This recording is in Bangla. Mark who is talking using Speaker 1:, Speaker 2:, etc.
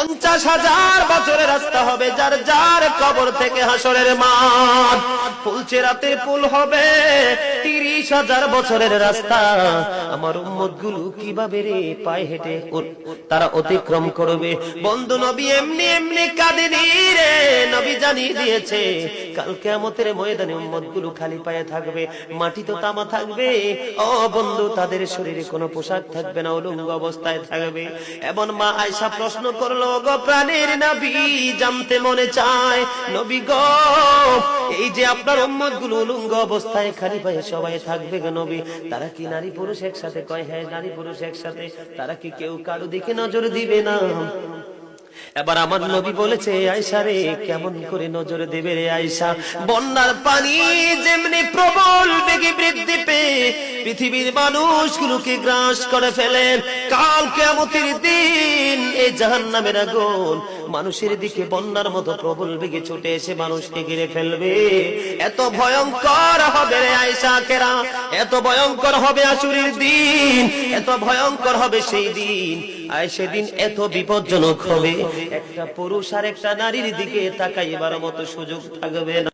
Speaker 1: 50,000 বছরের রাস্তা হবে, যার যার কবর থেকে হাসরের মাঠ। ফুলচেরাতের পুল হবে 30,000 বছরের রাস্তা। আমার উম্মতগুলো কিভাবে রে পায়ে হেঁটে তারা অতিক্রম করবে? বন্ধু নবী এমনি এমনি কাঁদেনি রে, নবী জানিয়ে দিয়েছে কাল কিয়ামতের ময়দানে উম্মতগুলো খালি পায়ে থাকবে, মাটি তো তামা থাকবে। ও বন্ধু, তাদের শরীরে কোনো পোশাক থাকবে না, উলঙ্গ অবস্থায় থাকবে। এবং মা আয়েশা প্রশ্ন করলো, গো প্রাণের নবী, জানতে মনে চায় নবী গো, এই যে আপনার উম্মতগুলো উলঙ্গ অবস্থায় খালি পায়ে সবাই থাকবে গো নবী, তারা কি নারী পুরুষ একসাথে? কয় হ্যাঁ, নারী পুরুষ একসাথে। তারা কি কেউ কারো দিকে নজর দিবে না? এবার আমার নবী বলেছে, আয়েশা রে, কেমন করে নজর দেবে রে আয়েশা? বন্যার পানি যেমনি প্রবল বেগে বৃদ্ধি পেয়ে পৃথিবীর মানুষগুলোকে গ্রাস করে ফেলে, কাল কিয়ামতের দিন এই জাহান্নামের আগুন মানুষের দিকে বন্যার মতো প্রবল বেগে ছুটে এসে মানুষকে ঘিরে ফেলবে। এত ভয়ঙ্কর হবে রে আয়েশা কেরা, এত ভয়ঙ্কর হবে আসুরের দিন, এত ভয়ঙ্কর হবে সেই দিন। আর সেদিন এত বিপজ্জনক হবে, একটা পুরুষ আর একটা নারীর দিকে তাকাইবার মতো সুযোগ থাকবে না।